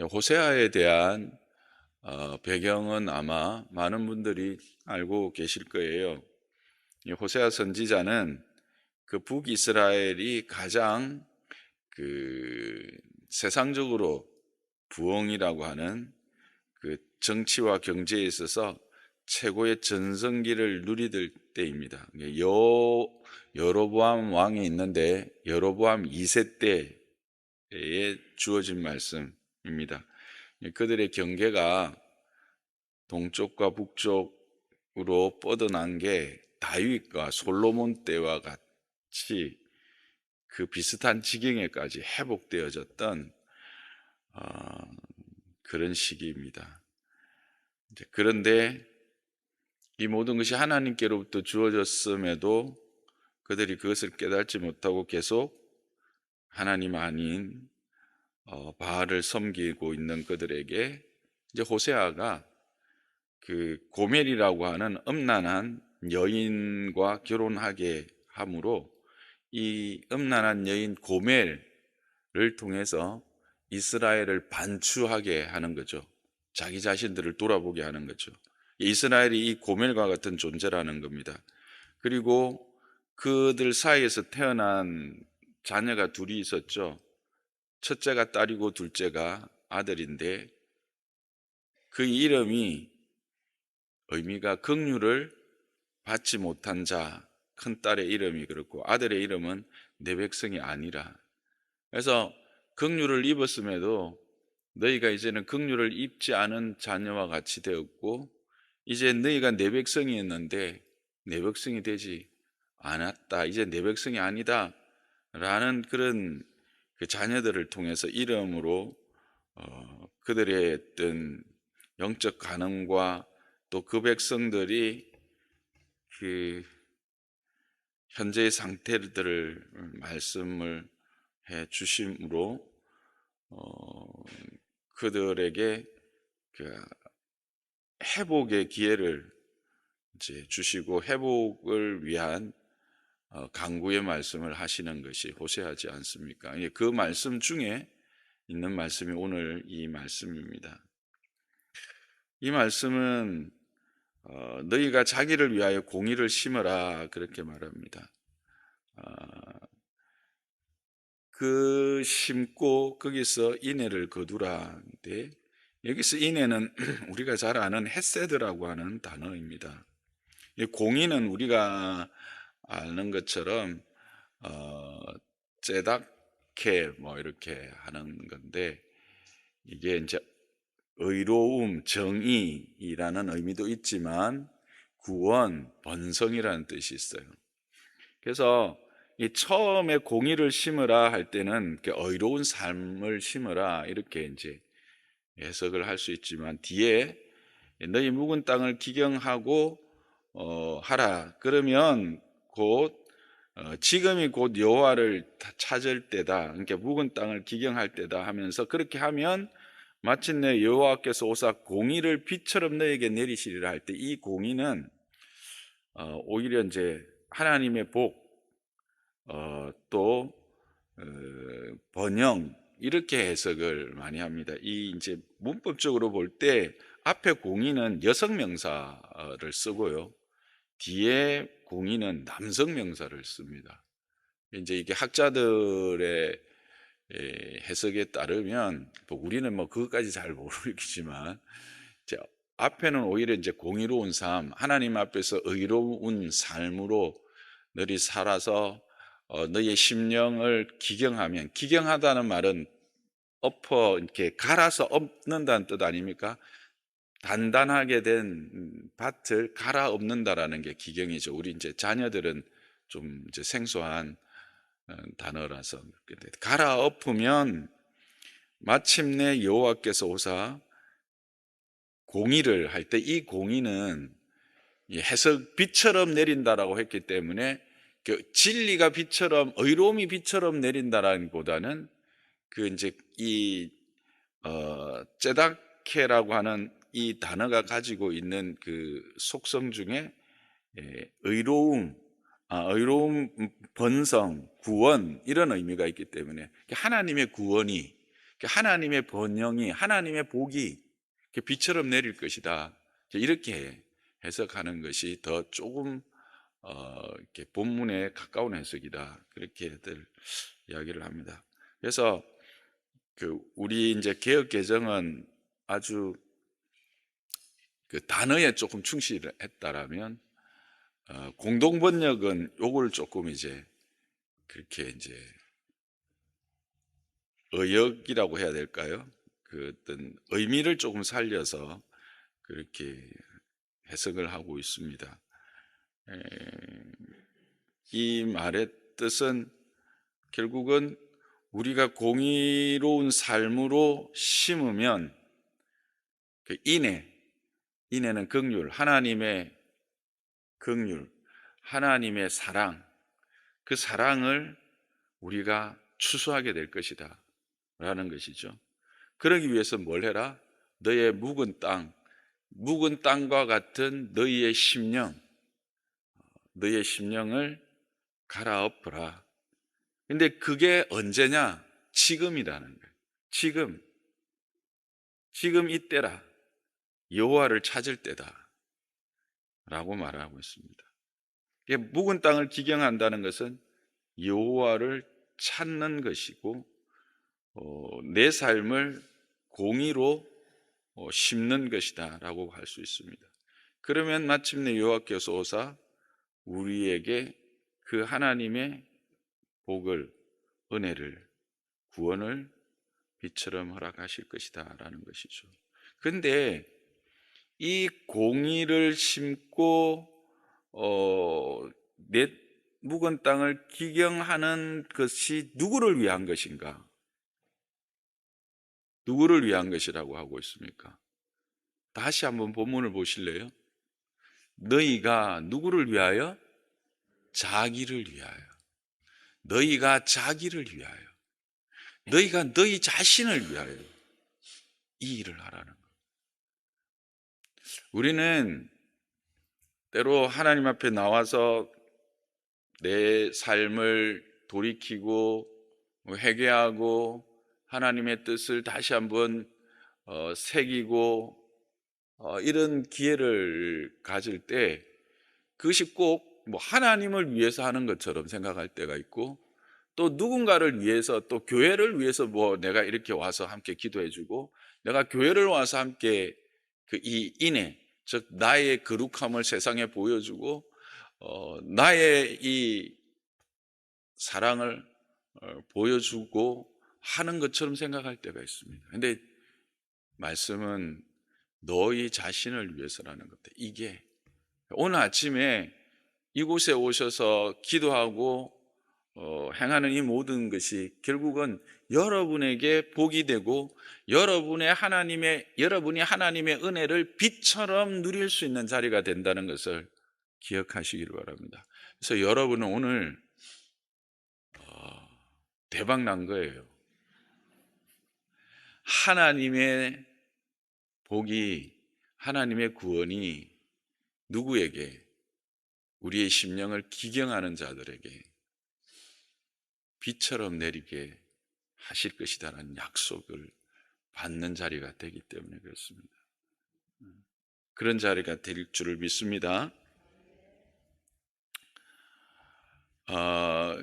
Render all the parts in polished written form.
호세아에 대한 배경은 아마 많은 분들이 알고 계실 거예요. 이 호세아 선지자는 그 북이스라엘이 가장 그 세상적으로 부흥이라고 하는 그 정치와 경제에 있어서 최고의 전성기를 누리던 때입니다. 여로보암 왕이 있는데 여로보암 2세 때에 주어진 말씀입니다. 그들의 경계가 동쪽과 북쪽으로 뻗어난 게 다윗과 솔로몬 때와 같이 그 비슷한 지경에까지 회복되어졌던 그런 시기입니다. 그런데 이 모든 것이 하나님께로부터 주어졌음에도 그들이 그것을 깨닫지 못하고 계속 하나님 아닌 바알을 섬기고 있는 그들에게 이제 호세아가 그 고멜이라고 하는 음란한 여인과 결혼하게 함으로 이 음란한 여인 고멜을 통해서 이스라엘을 반추하게 하는 거죠. 자기 자신들을 돌아보게 하는 거죠. 이스라엘이 이 고멜과 같은 존재라는 겁니다. 그리고 그들 사이에서 태어난 자녀가 둘이 있었죠. 첫째가 딸이고 둘째가 아들인데 그 이름이 의미가 긍휼을 받지 못한 자, 큰 딸의 이름이 그렇고 아들의 이름은 내 백성이 아니라. 그래서 긍휼을 입었음에도 너희가 이제는 긍휼을 입지 않은 자녀와 같이 되었고 이제 너희가 내 백성이었는데 내 백성이 되지 않았다. 이제 내 백성이 아니다. 라는 그런 그 자녀들을 통해서 이름으로 그들의 어떤 영적 가능과 또 그 백성들이 그 현재의 상태들을 말씀을 해 주심으로 그들에게 그 회복의 기회를 이제 주시고 회복을 위한 간구의 말씀을 하시는 것이 호세아지 않습니까? 그 말씀 중에 있는 말씀이 오늘 이 말씀입니다. 이 말씀은 너희가 자기를 위하여 공의를 심으라 그렇게 말합니다. 그 심고 거기서 인애를 거두라인데 여기서 인애는 우리가 잘 아는 헤세드라고 하는 단어입니다. 공의는 우리가 아는 것처럼 제다케 뭐 이렇게 하는 건데 이게 이제 의로움, 정의라는 의미도 있지만 구원, 번성이라는 뜻이 있어요. 그래서 이 처음에 공의를 심으라 할 때는 의로운 삶을 심으라 이렇게 이제 해석을 할 수 있지만 뒤에 너희 묵은 땅을 기경하고 하라 그러면 곧 지금이 곧 여호와를 찾을 때다. 그러니까 묵은 땅을 기경할 때다 하면서 그렇게 하면 마침내 여호와께서 오사 공의를 비처럼 너에게 내리시리라 할 때 이 공의는 오히려 이제 하나님의 복 또 번영 이렇게 해석을 많이 합니다. 이 이제 문법적으로 볼 때 앞에 공의는 여성 명사를 쓰고요. 뒤에 공의는 남성 명사를 씁니다. 이제 이게 학자들의 해석에 따르면 우리는 뭐 그것까지 잘 모르겠지만 앞에는 오히려 이제 공의로운 삶, 하나님 앞에서 의로운 삶으로 너희 살아서 너희의 심령을 기경하면, 기경하다는 말은 엎어 이렇게 갈아서 엎는다는 뜻 아닙니까? 단단하게 된 밭을 갈아 엎는다라는 게 기경이죠. 우리 이제 자녀들은 좀 이제 생소한 단어라서 갈아 엎으면 마침내 여호와께서 오사 공의를 할 때 이 공의는 해석 비처럼 내린다라고 했기 때문에 그 진리가 비처럼 의로움이 비처럼 내린다라는 보다는 그 이제 이 제다케라고 하는 이 단어가 가지고 있는 그 속성 중에 의로움, 의로움, 번성, 구원 이런 의미가 있기 때문에 하나님의 구원이 하나님의 번영이, 하나님의 복이 비처럼 내릴 것이다. 이렇게 해석하는 것이 더 조금 이렇게 본문에 가까운 해석이다. 그렇게들 이야기를 합니다. 그래서 우리 이제 개역 개정은 아주 단어에 조금 충실했다라면 공동 번역은 요걸 조금 이제 그렇게 이제 의역이라고 해야 될까요? 어떤 의미를 조금 살려서 그렇게 해석을 하고 있습니다. 이 말의 뜻은 결국은 우리가 공의로운 삶으로 심으면 인애는 긍휼, 하나님의 긍휼, 하나님의 사랑, 그 사랑을 우리가 추수하게 될 것이다 라는 것이죠. 그러기 위해서 뭘 해라? 너의 묵은 땅과 같은 너희의 심령을 갈아엎어라. 근데 그게 언제냐? 지금이라는 거예요. 지금 이때라. 여호와를 찾을 때다 라고 말하고 있습니다. 묵은 땅을 기경한다는 것은 여호와를 찾는 것이고 내 삶을 공의로 심는 것이다 라고 할 수 있습니다. 그러면 마침내 여호와께서 오사 우리에게 그 하나님의 복을, 은혜를, 구원을 빛처럼 허락하실 것이다 라는 것이죠. 그런데 이 공의를 심고 내 묵은 땅을 기경하는 것이 누구를 위한 것인가? 누구를 위한 것이라고 하고 있습니까? 다시 한번 본문을 보실래요? 너희가 누구를 위하여? 자기를 위하여. 너희가 자기를 위하여. 너희가 너희 자신을 위하여 이 일을 하라는 것. 우리는 때로 하나님 앞에 나와서 내 삶을 돌이키고 회개하고 하나님의 뜻을 다시 한번 새기고 이런 기회를 가질 때 그것이 꼭 뭐 하나님을 위해서 하는 것처럼 생각할 때가 있고 또 누군가를 위해서 또 교회를 위해서 뭐 내가 이렇게 와서 함께 기도해주고 내가 교회를 와서 함께 이 인애 즉 나의 거룩함을 세상에 보여주고 나의 이 사랑을 보여주고 하는 것처럼 생각할 때가 있습니다. 그런데 말씀은 너희 자신을 위해서라는 것들. 이게 오늘 아침에 이곳에 오셔서 기도하고 행하는 이 모든 것이 결국은 여러분에게 복이 되고 여러분이 하나님의 은혜를 빛처럼 누릴 수 있는 자리가 된다는 것을 기억하시기를 바랍니다. 그래서 여러분은 오늘 대박 난 거예요. 하나님의 복이, 하나님의 구원이 누구에게? 우리의 심령을 기경하는 자들에게 비처럼 내리게 하실 것이다라는 약속을 받는 자리가 되기 때문에 그렇습니다. 그런 자리가 될 줄을 믿습니다.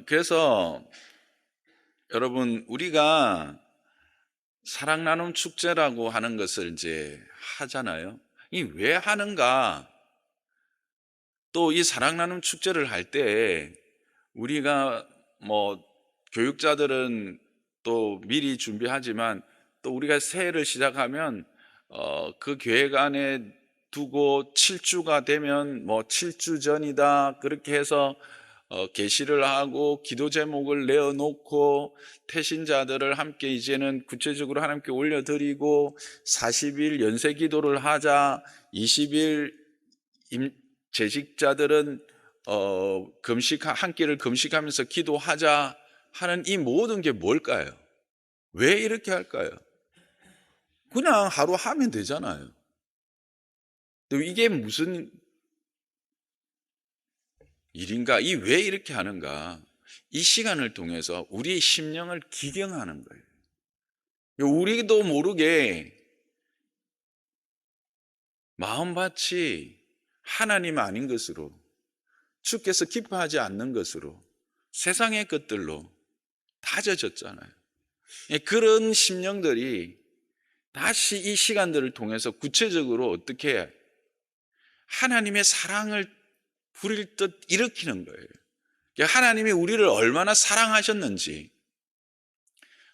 그래서 여러분 우리가 사랑 나눔 축제라고 하는 것을 이제 하잖아요. 이 왜 하는가? 또 이 사랑 나눔 축제를 할 때 우리가 뭐 교육자들은 또 미리 준비하지만 또 우리가 새해를 시작하면 그 계획 안에 두고 7주가 되면 뭐 7주 전이다 그렇게 해서 계시를 하고 기도 제목을 내어놓고 태신자들을 함께 이제는 구체적으로 하나님께 올려드리고 40일 연세 기도를 하자 20일 재직자들은 한 끼를 금식하면서 기도하자 하는 이 모든 게 뭘까요? 왜 이렇게 할까요? 그냥 하루 하면 되잖아요. 이게 무슨 일인가? 왜 이렇게 하는가? 이 시간을 통해서 우리의 심령을 기경하는 거예요. 우리도 모르게 마음밭이 하나님 아닌 것으로, 주께서 기뻐하지 않는 것으로, 세상의 것들로 다져졌잖아요. 그런 심령들이 다시 이 시간들을 통해서 구체적으로 어떻게 하나님의 사랑을 부릴 듯 일으키는 거예요. 하나님이 우리를 얼마나 사랑하셨는지,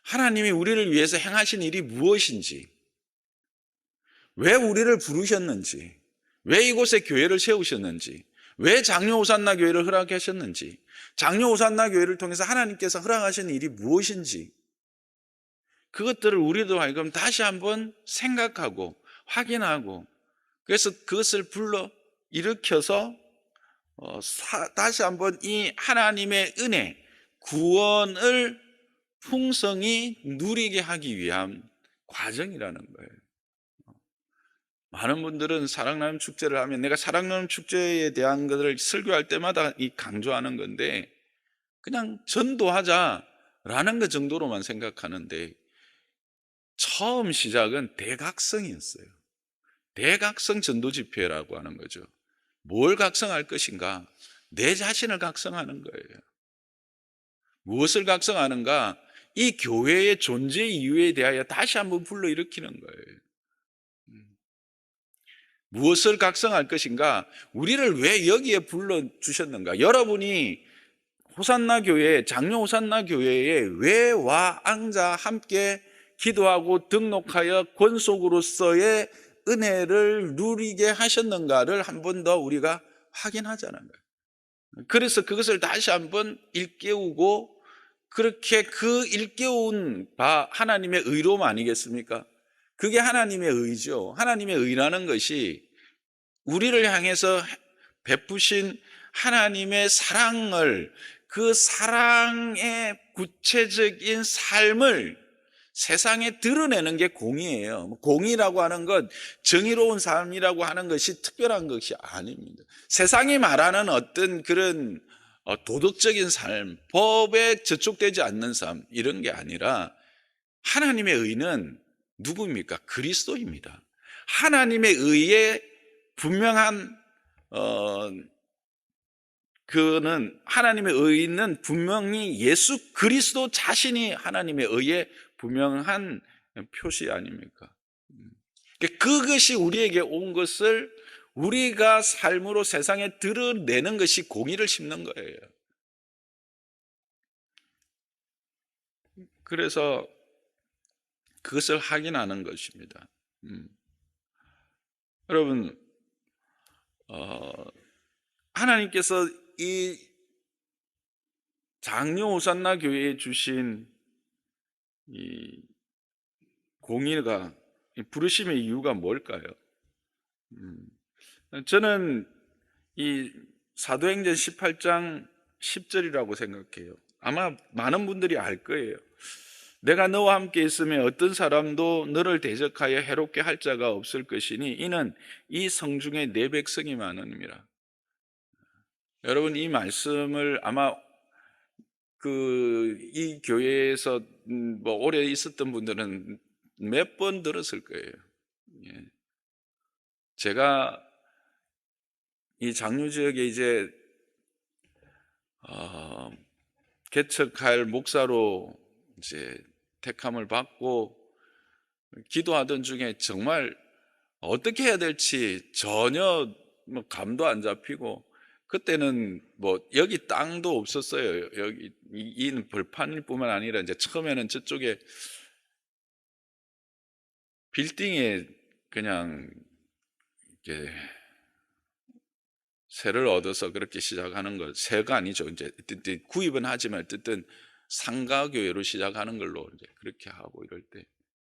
하나님이 우리를 위해서 행하신 일이 무엇인지, 왜 우리를 부르셨는지, 왜 이곳에 교회를 세우셨는지, 왜 장로 호산나 교회를 허락하셨는지, 장로 호산나 교회를 통해서 하나님께서 허락하신 일이 무엇인지, 그것들을 우리도 하여금 다시 한번 생각하고 확인하고, 그래서 그것을 불러 일으켜서 다시 한번 이 하나님의 은혜, 구원을 풍성히 누리게 하기 위한 과정이라는 거예요. 많은 분들은 사랑나눔 축제를 하면, 내가 사랑나눔 축제에 대한 것을 설교할 때마다 강조하는 건데, 그냥 전도하자라는 것 정도로만 생각하는데, 처음 시작은 대각성이었어요. 대각성 전도 집회라고 하는 거죠. 뭘 각성할 것인가? 내 자신을 각성하는 거예요. 무엇을 각성하는가? 이 교회의 존재 이유에 대하여 다시 한번 불러일으키는 거예요. 무엇을 각성할 것인가? 우리를 왜 여기에 불러주셨는가? 여러분이 호산나 교회, 장로 호산나 교회에 왜 와 앉아 함께 기도하고 등록하여 권속으로서의 은혜를 누리게 하셨는가를 한 번 더 우리가 확인하자는 거예요. 그래서 그것을 다시 한번 일깨우고, 그렇게 그 일깨운 바 하나님의 의로움 아니겠습니까? 그게 하나님의 의죠. 하나님의 의라는 것이 우리를 향해서 베푸신 하나님의 사랑을, 그 사랑의 구체적인 삶을 세상에 드러내는 게 공의예요. 공의라고 하는 것, 정의로운 삶이라고 하는 것이 특별한 것이 아닙니다. 세상이 말하는 어떤 그런 도덕적인 삶, 법에 저촉되지 않는 삶, 이런 게 아니라 하나님의 의는 누구입니까? 그리스도입니다. 하나님의 의에 분명한 그는 하나님의 의는 분명히 예수 그리스도 자신이 하나님의 의에 분명한 표시 아닙니까? 그것이 우리에게 온 것을 우리가 삶으로 세상에 드러내는 것이 공의를 심는 거예요. 그래서 그것을 확인하는 것입니다. 여러분, 하나님께서 이 장로 호산나 교회에 주신 이 공의가, 부르심의 이유가 뭘까요? 저는 이 사도행전 18장 10절이라고 생각해요. 아마 많은 분들이 알 거예요. 내가 너와 함께 있으면 어떤 사람도 너를 대적하여 해롭게 할 자가 없을 것이니 이는 이 성중에 내 백성이 많음이라. 여러분, 이 말씀을 아마 이 교회에서 오래 있었던 분들은 몇 번 들었을 거예요. 제가 이 장로 지역에 이제 개척할 목사로 이제 택함을 받고 기도하던 중에 정말 어떻게 해야 될지 전혀 감도 안 잡히고, 그때는 여기 땅도 없었어요. 여기 이 벌판일 뿐만 아니라 이제 처음에는 저쪽에 빌딩에 그냥 이렇게 세를 얻어서 그렇게 시작하는 것, 세가 아니죠. 이제 구입은 하지만 어쨌든 상가교회로 시작하는 걸로 이제 그렇게 하고, 이럴 때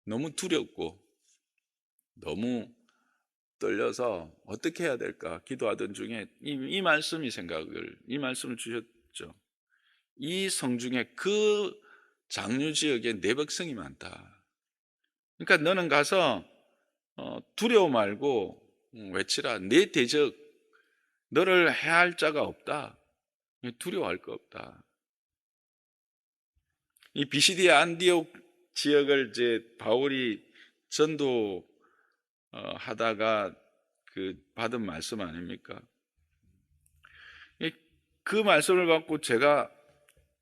너무 두렵고 너무 떨려서 어떻게 해야 될까 기도하던 중에 이 말씀을 주셨죠. 이 성중에 그 장류 지역에 내 백성이 많다. 그러니까 너는 가서 두려워 말고 외치라. 내 대적, 너를 해할 자가 없다. 두려워할 거 없다. 이 비시디아 안디옥 지역을 이제 바울이 전도 하다가 그 받은 말씀 아닙니까? 이- 그 말씀을 받고 제가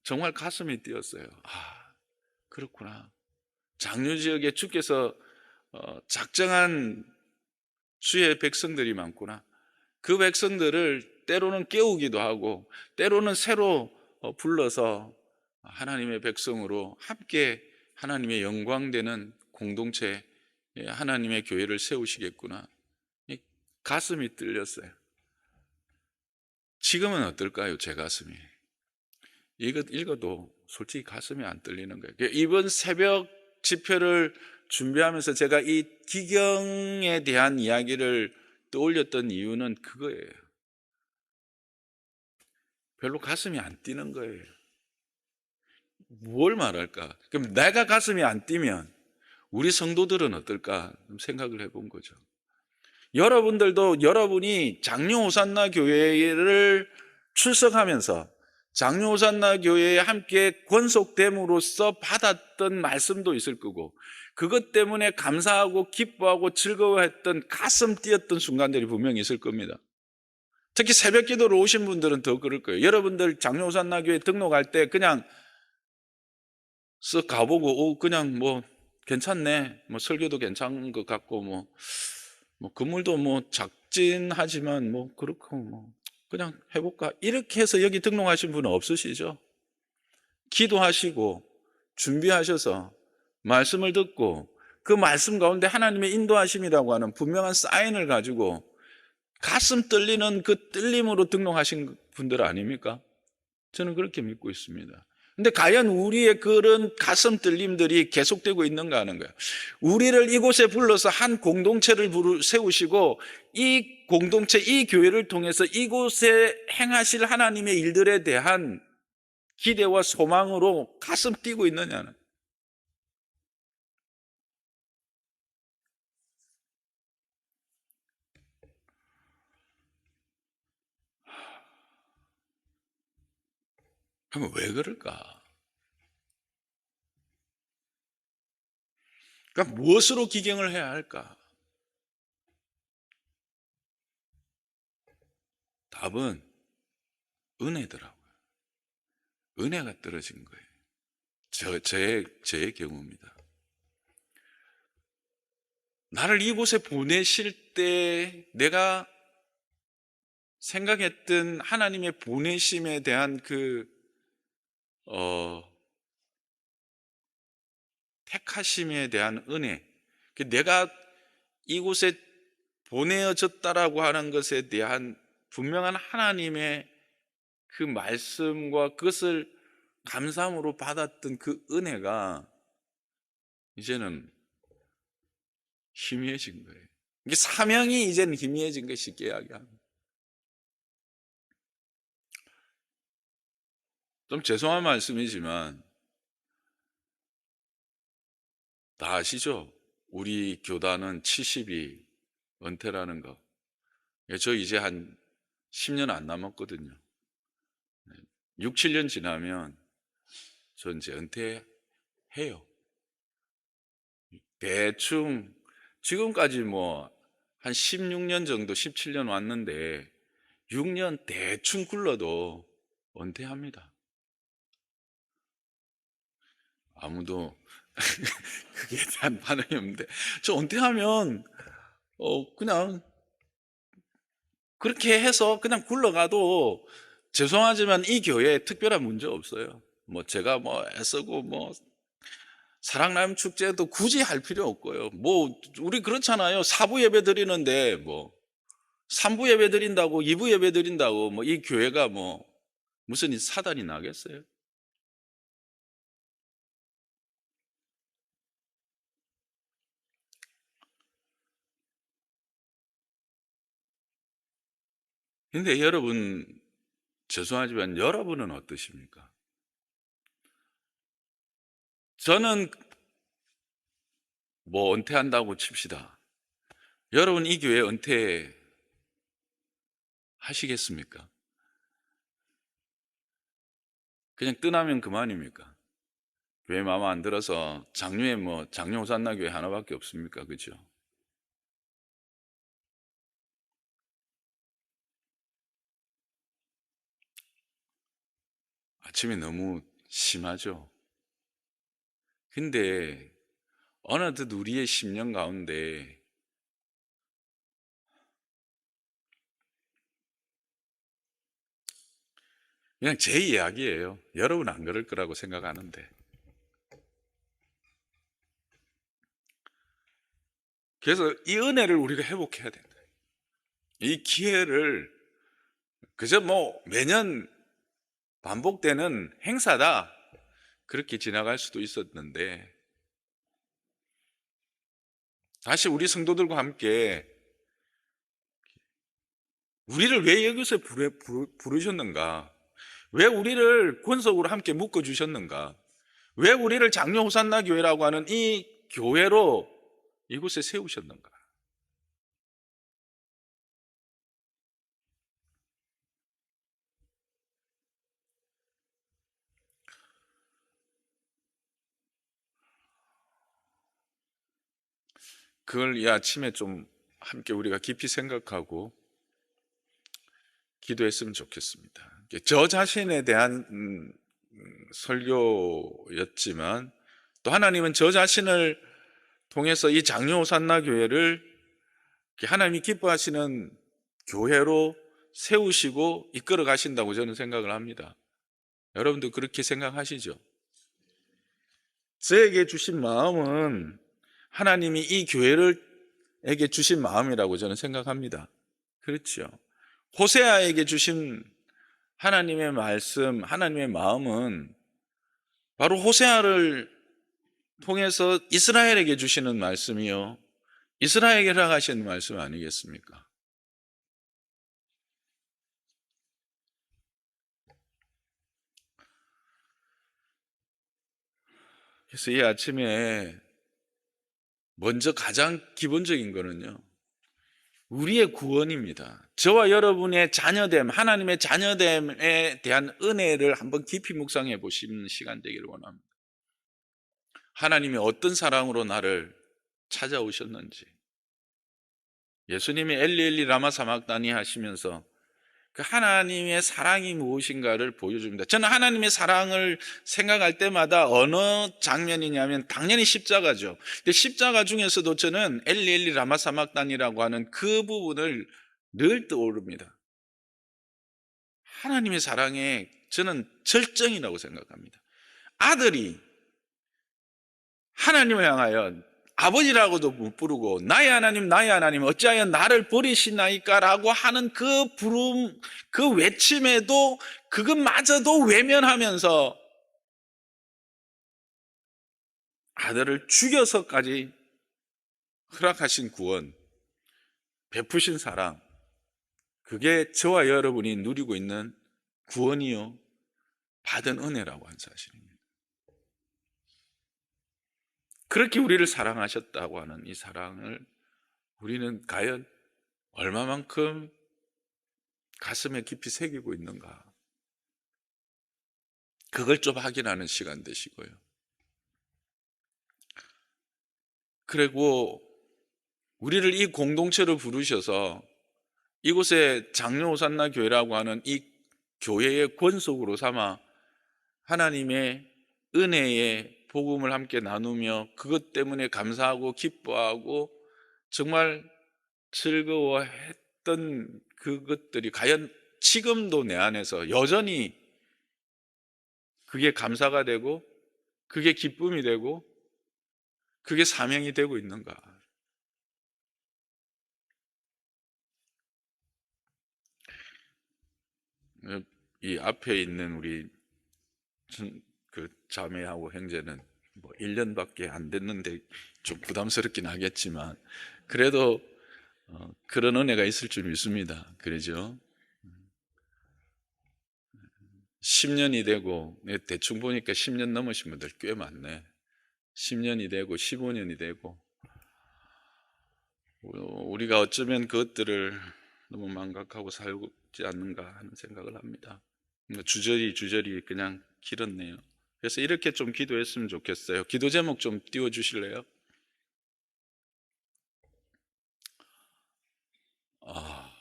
정말 가슴이 뛰었어요. 아, 그렇구나. 장류 지역에 주께서 작정한 주의 백성들이 많구나. 그 백성들을 때로는 깨우기도 하고 때로는 새로 불러서 하나님의 백성으로 함께 하나님의 영광되는 공동체, 하나님의 교회를 세우시겠구나. 이 가슴이 뚫렸어요. 지금은 어떨까요? 제 가슴이. 이것 읽어도 솔직히 가슴이 안 뚫리는 거예요. 이번 새벽 집회를 준비하면서 제가 이 기경에 대한 이야기를 떠올렸던 이유는 그거예요. 별로 가슴이 안 뛰는 거예요. 뭘 말할까? 그럼 내가 가슴이 안 뛰면 우리 성도들은 어떨까? 생각을 해본 거죠. 여러분들도 여러분이 장로 호산나 교회를 출석하면서 장로 호산나 교회에 함께 권속됨으로써 받았던 말씀도 있을 거고, 그것 때문에 감사하고 기뻐하고 즐거워했던 가슴 뛰었던 순간들이 분명히 있을 겁니다. 특히 새벽 기도로 오신 분들은 더 그럴 거예요. 여러분들 장로 호산나 교회 등록할 때 그냥 쓱 가보고 그냥 뭐 괜찮네, 뭐 설교도 괜찮은 것 같고, 뭐 건물도 뭐 작진하지만 뭐 그렇고 뭐 그냥 해볼까, 이렇게 해서 여기 등록하신 분은 없으시죠? 기도하시고 준비하셔서 말씀을 듣고 그 말씀 가운데 하나님의 인도하심이라고 하는 분명한 사인을 가지고 가슴 떨리는 그 떨림으로 등록하신 분들 아닙니까? 저는 그렇게 믿고 있습니다. 근데 과연 우리의 그런 가슴 떨림들이 계속되고 있는가 하는 거예요. 우리를 이곳에 불러서 한 공동체를 세우시고 이 공동체, 이 교회를 통해서 이곳에 행하실 하나님의 일들에 대한 기대와 소망으로 가슴 뛰고 있느냐는. 그러면 왜 그럴까? 그러니까 무엇으로 기경을 해야 할까? 답은 은혜더라고요. 은혜가 떨어진 거예요. 제 경우입니다. 나를 이곳에 보내실 때 내가 생각했던 하나님의 보내심에 대한 어, 택하심에 대한 은혜, 내가 이곳에 보내어졌다라고 하는 것에 대한 분명한 하나님의 그 말씀과 그것을 감사함으로 받았던 그 은혜가 이제는 희미해진 거예요. 이게 사명이 이제는 희미해진 게 쉽게 이야기합니다. 좀 죄송한 말씀이지만 다 아시죠? 우리 교단은 70이 은퇴라는 거. 저 이제 한 10년 안 남았거든요. 6, 7년 지나면 저 이제 은퇴해요. 대충 지금까지 뭐 한 16년 정도, 17년 왔는데 6년 대충 굴러도 은퇴합니다. 아무도 그게 대한 반응이 없는데, 저 은퇴하면 그냥 그렇게 해서 그냥 굴러가도 죄송하지만 이 교회에 특별한 문제 없어요. 뭐 제가 뭐 애쓰고 뭐 사랑나눔 축제도 굳이 할 필요 없고요. 뭐 우리 그렇잖아요. 4부 예배 드리는데 뭐 3부 예배 드린다고 2부 예배 드린다고 뭐 이 교회가 뭐 무슨 사단이 나겠어요? 근데 여러분, 죄송하지만 여러분은 어떠십니까? 저는 뭐 은퇴한다고 칩시다. 여러분 이 교회 은퇴하시겠습니까? 그냥 떠나면 그만입니까? 교회 마음에 안 들어서 장로에 뭐 장로 호산나 교회 하나밖에 없습니까? 그죠? 아침에 너무 심하죠. 근데 어느덧 우리의 심령 가운데 그냥 제 이야기예요. 여러분 안 그럴 거라고 생각하는데. 그래서 이 은혜를 우리가 회복해야 된다. 이 기회를 그저 뭐 매년 반복되는 행사다. 그렇게 지나갈 수도 있었는데 다시 우리 성도들과 함께 우리를 왜 여기서 부르셨는가? 왜 우리를 권속으로 함께 묶어주셨는가? 왜 우리를 장로 호산나 교회라고 하는 이 교회로 이곳에 세우셨는가? 그걸 이 아침에 좀 함께 우리가 깊이 생각하고 기도했으면 좋겠습니다. 저 자신에 대한 설교였지만 또 하나님은 저 자신을 통해서 이 장로 호산나 교회를 하나님이 기뻐하시는 교회로 세우시고 이끌어 가신다고 저는 생각을 합니다. 여러분도 그렇게 생각하시죠? 저에게 주신 마음은 하나님이 이 교회를에게 주신 마음이라고 저는 생각합니다. 그렇죠. 호세아에게 주신 하나님의 말씀, 하나님의 마음은 바로 호세아를 통해서 이스라엘에게 주시는 말씀이요. 이스라엘에게 하시는 말씀 아니겠습니까? 그래서 이 아침에 먼저 가장 기본적인 거는요. 우리의 구원입니다. 저와 여러분의 자녀됨, 하나님의 자녀됨에 대한 은혜를 한번 깊이 묵상해 보시는 시간 되기를 원합니다. 하나님이 어떤 사랑으로 나를 찾아오셨는지, 예수님이 엘리 엘리 라마 사막다니 하시면서 그 하나님의 사랑이 무엇인가를 보여줍니다. 저는 하나님의 사랑을 생각할 때마다 어느 장면이냐면 당연히 십자가죠. 근데 십자가 중에서도 저는 엘리 엘리 라마 사막단이라고 하는 그 부분을 늘 떠오릅니다. 하나님의 사랑에 저는 절정이라고 생각합니다. 아들이 하나님을 향하여 아버지라고도 못 부르고 나의 하나님 어찌하여 나를 버리시나이까 라고 하는 그 부름, 그 외침에도 그것마저도 외면하면서 아들을 죽여서까지 허락하신 구원, 베푸신 사랑, 그게 저와 여러분이 누리고 있는 구원이요 받은 은혜라고 한 사실입니다. 그렇게 우리를 사랑하셨다고 하는 이 사랑을 우리는 과연 얼마만큼 가슴에 깊이 새기고 있는가? 그걸 좀 확인하는 시간 되시고요. 그리고 우리를 이 공동체로 부르셔서 이곳에 장로 호산나 교회라고 하는 이 교회의 권속으로 삼아 하나님의 은혜의 복음을 함께 나누며 그것 때문에 감사하고 기뻐하고 정말 즐거워했던 그것들이 과연 지금도 내 안에서 여전히 그게 감사가 되고 그게 기쁨이 되고 그게 사명이 되고 있는가? 이 앞에 있는 우리 그 자매하고 형제는 뭐 1년밖에 안 됐는데 좀 부담스럽긴 하겠지만 그래도 그런 은혜가 있을 줄 믿습니다. 그러죠? 10년이 되고 대충 보니까 10년 넘으신 분들 꽤 많네. 10년이 되고 15년이 되고 우리가 어쩌면 그것들을 너무 망각하고 살지 않는가 하는 생각을 합니다. 주저리 그냥 길었네요. 그래서 이렇게 좀 기도했으면 좋겠어요. 기도 제목 좀 띄워 주실래요? 아,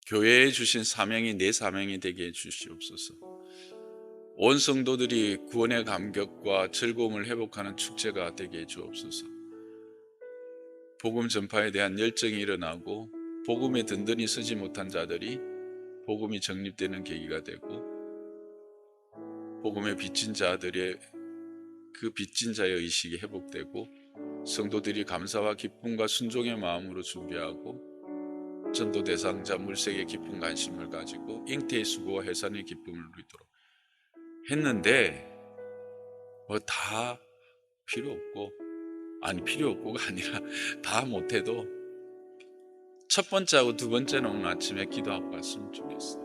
교회에 주신 사명이 내 사명이 되게 해 주시옵소서. 온 성도들이 구원의 감격과 즐거움을 회복하는 축제가 되게 해 주옵소서. 복음 전파에 대한 열정이 일어나고 복음에 든든히 서지 못한 자들이 복음이 정립되는 계기가 되고 복음에 빚진 자들의 그 빚진 자의 의식이 회복되고 성도들이 감사와 기쁨과 순종의 마음으로 준비하고 전도 대상자 물색의 깊은 관심을 가지고 잉태의 수고와 해산의 기쁨을 누리도록 했는데 뭐 다 필요 없고 필요 없고가 아니라 다 못해도 첫 번째하고 두 번째는 오늘 아침에 기도하고 갔으면 좋겠어요.